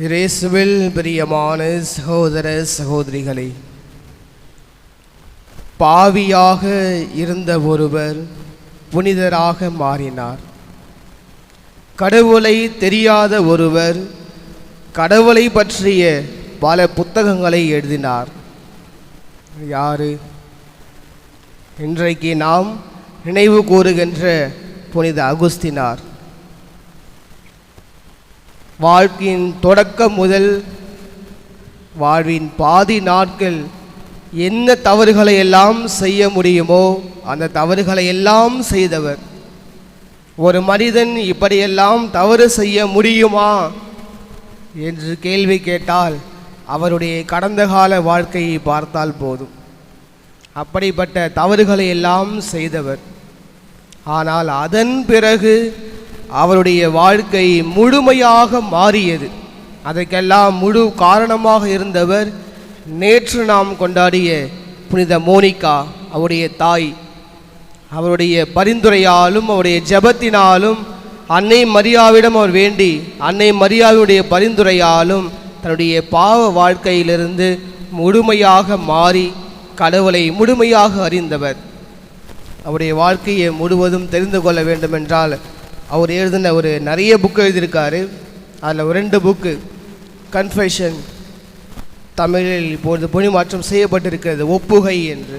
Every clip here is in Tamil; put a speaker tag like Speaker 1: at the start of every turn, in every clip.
Speaker 1: இயேசுவில் பிரியமான சகோதர சகோதரிகளே, பாவியாக இருந்த ஒருவர் புனிதராக மாறினார். கடவுளை தெரியாத ஒருவர் கடவுளை பற்றிய பல புத்தகங்களை எழுதினார். யாரு? இன்றைக்கு நாம் நினைவு கூறுகின்ற புனித அகுஸ்தினார். வாழ்க்கையின் தொடக்கம் முதல் வாழ்வின் பாதி நாட்கள் என்ன தவறுகளை எல்லாம் செய்ய முடியுமோ அந்த தவறுகளை எல்லாம் செய்தவர். ஒரு மனிதன் இப்படியெல்லாம் தவறு செய்ய முடியுமா என்று கேள்வி கேட்டால் அவருடைய கடந்த கால வாழ்க்கையை பார்த்தால் போதும். அப்படிப்பட்ட தவறுகளை எல்லாம் செய்தவர். ஆனால் அதன் பிறகு அவருடைய வாழ்க்கை முழுமையாக மாறியது. அதற்கெல்லாம் முழு காரணமாக இருந்தவர் நேற்று நாம் கொண்டாடிய புனித மோனிகா, அவருடைய தாய். அவருடைய பரிந்துரையாலும் அவருடைய ஜெபத்தினாலும் அன்னை மரியாவிடம் அவர் வேண்டி அன்னை மரியாவுடைய பரிந்துரையாலும் தன்னுடைய பாவ வாழ்க்கையிலிருந்து முழுமையாக மாறி கடவுளை முழுமையாக அறிந்தவர். அவருடைய வாழ்க்கையை முழுவதும் தெரிந்து கொள்ள வேண்டும் என்றால் அவர் எழுதின நிறைய புக்கு எழுதியிருக்காரு. அதில் 2 புக்கு கன்ஃபெஷன், தமிழில் இப்பொழுது மொழிமாற்றம் செய்யப்பட்டிருக்கிறது, ஒப்புகை என்று.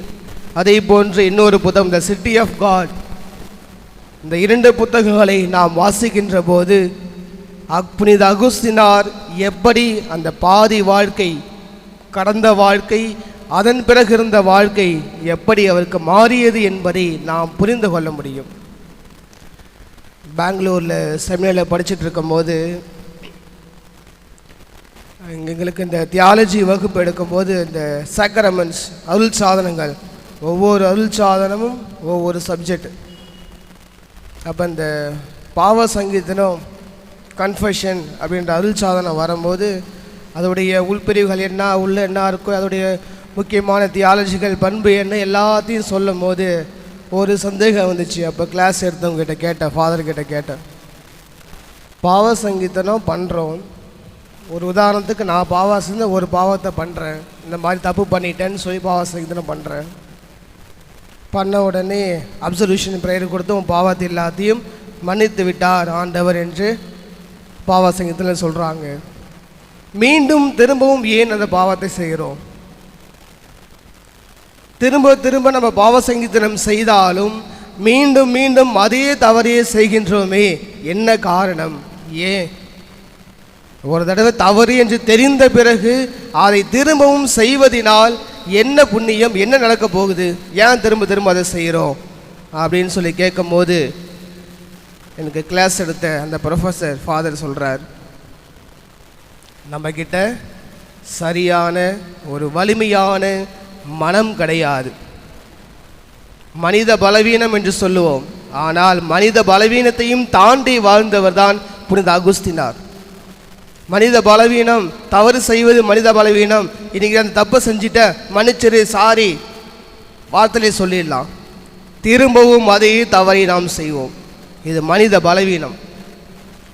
Speaker 1: அதே போன்று இன்னொரு புத்தகம் த சிட்டி ஆஃப் காட். இந்த 2 புத்தகங்களை நாம் வாசிக்கின்ற போது புனித அகுஸ்தினார் எப்படி அந்த பாதி வாழ்க்கை, கடந்த வாழ்க்கை, அதன் பிறகு இருந்த வாழ்க்கை எப்படி அவருக்கு மாறியது என்பதை நாம் புரிந்து கொள்ள முடியும். பெங்களூரில் செமினாரில் படிச்சுட்டு இருக்கும்போது எங்களுக்கு இந்த தியாலஜி வகுப்பு எடுக்கும்போது இந்த சாக்ரமெண்ட்ஸ், அருள் சாதனங்கள், ஒவ்வொரு அருள் சாதனமும் ஒவ்வொரு சப்ஜெக்ட். அப்போ இந்த பாவ சங்கீதனம், கன்ஃபெஷன் அப்படின்ற அருள் சாதனம் வரும்போது அதோடைய உள்பிரிவுகள் என்ன, உள்ள என்ன இருக்கோ, அதோடைய முக்கியமான தியாலஜிக்கல் பண்பு என்ன, எல்லாத்தையும் சொல்லும் போது ஒரு சந்தேகம் வந்துச்சு. அப்போ கிளாஸ் எடுத்தவங்ககிட்ட கேட்டேன், ஃபாதர்கிட்ட கேட்டேன், பாவ சங்கீதனம் பண்ணுறோம், ஒரு உதாரணத்துக்கு நான் பாவம் செஞ்ச ஒரு பாவத்தை பண்ணுறேன், இந்த மாதிரி தப்பு பண்ணிட்டேன்னு சொல்லி பாவ சங்கீதனம் பண்ணுறேன். பண்ண உடனே அப்சல்யூஷன் ப்ரேயர் கொடுத்து உன் பாவத்தை எல்லாத்தையும் மன்னித்து விட்டார் ஆண்டவர் என்று பாவ சங்கீதத்தில் சொல்கிறாங்க. மீண்டும் திரும்பவும் ஏன் அந்த பாவத்தை செய்கிறோம்? திரும்ப திரும்ப நம்ம பாவ சங்கீதனம் செய்தாலும் மீண்டும் மீண்டும் அதே தவறையே செய்கின்றோமே, என்ன காரணம்? ஏன்? ஒரு தடவை தவறு என்று தெரிந்த பிறகு அதை திரும்பவும் செய்வதனால் என்ன புண்ணியம், என்ன நடக்க போகுது, ஏன் திரும்ப திரும்ப அதை செய்கிறோம் அப்படின்னு சொல்லி கேட்கும் போது எனக்கு கிளாஸ் எடுத்த அந்த ப்ரொஃபஸர் ஃபாதர் சொல்கிறார், நம்மக்கிட்ட சரியான ஒரு வலிமையான மனம் கிடையாது. மனித பலவீனம் என்று சொல்லுவோம், ஆனால் மனித பலவீனத்தையும் தாண்டி வாழ்ந்தவர் தான் புனித அகுஸ்தினார். மனித பலவீனம், தவறு செய்வது மனித பலவீனம். இன்னைக்கு அந்த தப்பை செஞ்சுட்ட, மன்னிச்சிரு, சாரி வார்த்தையிலே சொல்லிடலாம். திரும்பவும் அதே தவறை நாம் செய்வோம். இது மனித பலவீனம்.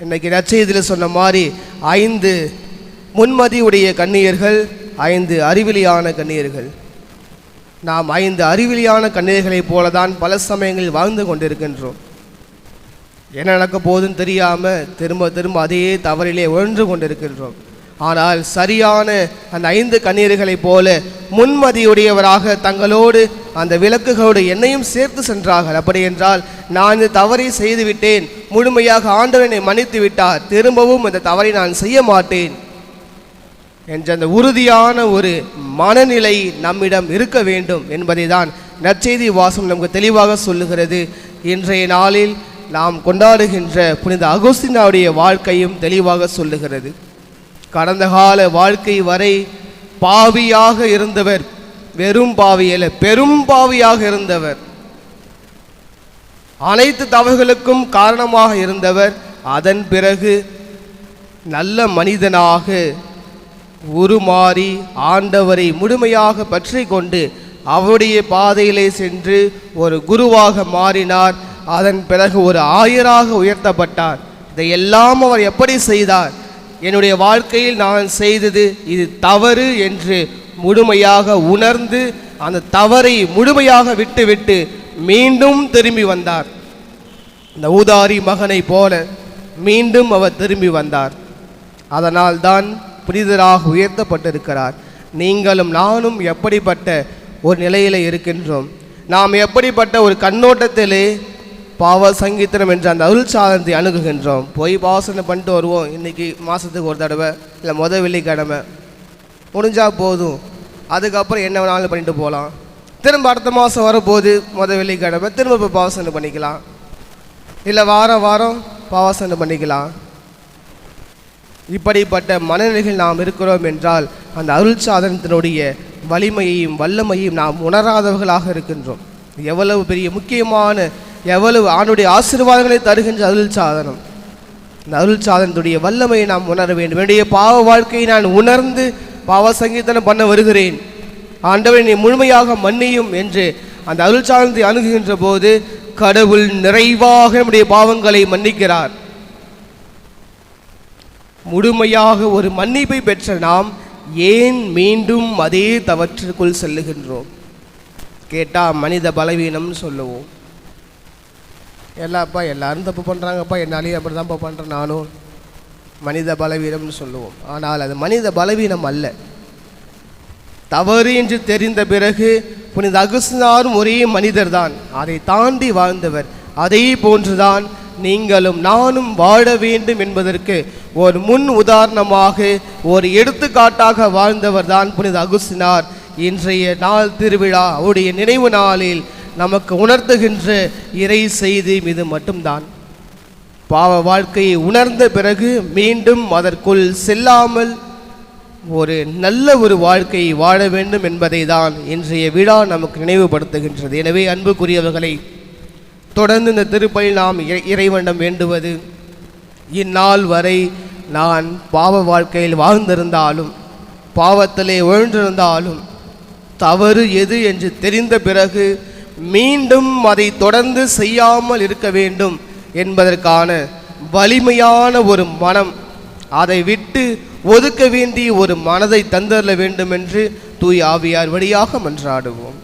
Speaker 1: இன்னைக்கு நற்செய்தியில் சொன்ன மாதிரி 5 முன்மதியுடைய கன்னியர்கள், 5 அறிவிலியான கன்னியர்கள். நாம் 5 அறிவிலியான கன்னியர்களைப் போல தான் பல சமயங்களில் வாழ்ந்து கொண்டிருக்கின்றோம். என்ன நடக்க போகுதுன்னு தெரியாமல் திரும்ப திரும்ப அதே தவறிலே உழன்று கொண்டிருக்கின்றோம். ஆனால் சரியான அந்த 5 கன்னியர்களைப் போல முன்மதியுடையவராக தங்களோடு அந்த விளக்குகளோடு என்னையும் சேர்த்து சென்றார்கள். அப்படி என்றால் நான் இந்த தவறை செய்துவிட்டேன், முழுமையாக ஆண்டவனை மன்னித்து விட்டார், திரும்பவும் இந்த தவறை நான் செய்ய மாட்டேன் என்ற அந்த உறுதியான ஒரு மனநிலை நம்மிடம் இருக்க வேண்டும் என்பதை தான் நற்செய்தி வாசகம் நமக்கு தெளிவாக சொல்லுகிறது. இன்றைய நாளில் நாம் கொண்டாடுகின்ற புனித அகுஸ்தினாவுடைய வாழ்க்கையும் தெளிவாக சொல்லுகிறது. கடந்த கால வாழ்க்கை வரை பாவியாக இருந்தவர், வெறும் பாவியல்ல, பெரும் பாவியாக இருந்தவர், அனைத்து தவறுகளுக்கும் காரணமாக இருந்தவர். அதன் பிறகு நல்ல மனிதனாக உருமாறி ஆண்டவரை முழுமையாக பற்றி கொண்டு அவருடைய பாதையிலே சென்று ஒரு குருவாக மாறினார். அதன் பிறகு ஒரு ஆயராக உயர்த்தப்பட்டார். இதையெல்லாம் அவர் எப்படி செய்தார்? என்னுடைய வாழ்க்கையில் நான் செய்தது இது தவறு என்று முழுமையாக உணர்ந்து அந்த தவறை முழுமையாக விட்டுவிட்டு மீண்டும் திரும்பி வந்தார். இந்த ஊதாரி மகனை போல மீண்டும் அவர் திரும்பி வந்தார். அதனால் தான் புனிதராக உயர்த்தப்பட்டிருக்கிறார். நீங்களும் நானும் எப்படிப்பட்ட ஒரு நிலையில் இருக்கின்றோம்? நாம் எப்படிப்பட்ட ஒரு கண்ணோட்டத்திலே பாவ சங்கீதனம் என்ற அந்த அருள் சாதனத்தை அணுகுகின்றோம்? போய் பாவசனை பண்ணிட்டு வருவோம், இன்றைக்கி மாதத்துக்கு ஒரு தடவை இல்லை வெள்ளிக்கிழமை முடிஞ்சால் போதும், அதுக்கப்புறம் என்ன வேணாலும் பண்ணிட்டு போகலாம். திரும்ப அடுத்த மாதம் வரும்போது வெள்ளிக்கிழமை திரும்ப போய் பாவசனை பண்ணிக்கலாம், இல்லை வாரம் பாவசனை பண்ணிக்கலாம். இப்படிப்பட்ட மனநிலைகள் நாம் இருக்கிறோம் என்றால் அந்த அருள் சாதனத்தினுடைய வலிமையையும் வல்லமையும் நாம் உணராதவர்களாக இருக்கின்றோம். எவ்வளவு பெரிய முக்கியமான, எவ்வளவு ஆண்டுடைய ஆசீர்வாதங்களை தருகின்ற அருள் சாதனம். இந்த அருள் சாதனத்துடைய வல்லமையை நாம் உணர வேண்டும். என்னுடைய பாவ வாழ்க்கையை நான் உணர்ந்து பாவ சங்கீதனம் பண்ண வருகிறேன், ஆண்டவரை நீ முழுமையாக மன்னியும் என்று அந்த அருள் சாதனத்தை அணுகுகின்ற போது கடவுள் நிறைவாக நம்முடைய பாவங்களை மன்னிக்கிறார். முழுமையாக ஒரு மன்னிப்பை பெற்ற நாம் ஏன் மீண்டும் அதே தவற்றுக்குள் செல்லுகின்றோம்? கேட்டால் மனித பலவீனம்னு சொல்லுவோம். எல்லாரும் தப்பு பண்ணுறாங்கப்பா, என்னாலேயும் அப்படி தான்ப்பா பண்ணுறேன் நானும், மனித பலவீனம்னு சொல்லுவோம். ஆனால் அது மனித பலவீனம் அல்ல. தவறு என்று தெரிந்த பிறகு புனித அகுஸ்தினாரும் ஒரே மனிதர் தான், அதை தாண்டி வாழ்ந்தவர். அதே போன்றுதான் நீங்களும் நானும் வாழ வேண்டும் என்பதற்கு ஒரு முன் உதாரணமாக, ஒரு எடுத்துக்காட்டாக வாழ்ந்தவர் தான் புனித அகுஸ்தினார். இன்றைய நாள் திருவிழா அவருடைய நினைவு நாளில் நமக்கு உணர்த்துகின்ற இறை செய்தி இது மட்டும்தான். பாவ வாழ்க்கையை உணர்ந்த பிறகு மீண்டும் அதற்குள் செல்லாமல் ஒரு நல்ல ஒரு வாழ்க்கையை வாழ வேண்டும் என்பதை தான் இன்றைய விழா நமக்கு நினைவுபடுத்துகின்றது. எனவே அன்புக்குரியவர்களை, தொடர்ந்து இந்த திருப்பலியில் நாம் இறைவனிடம் வேண்டுவது, இந்நாள் வரை நான் பாவ வாழ்க்கையில் வாழ்ந்திருந்தாலும், பாவத்திலே உழன்றிருந்தாலும், தவறு எது என்று தெரிந்த பிறகு மீண்டும் அதை தொடர்ந்து செய்யாமல் இருக்க வேண்டும் என்பதற்கான வலிமையான ஒரு மனம், அதை விட்டு ஒதுக்க வேண்டிய ஒரு மனதை தந்தரல வேண்டும் என்று தூய ஆவியார் வழியாக மன்றாடுவோம்.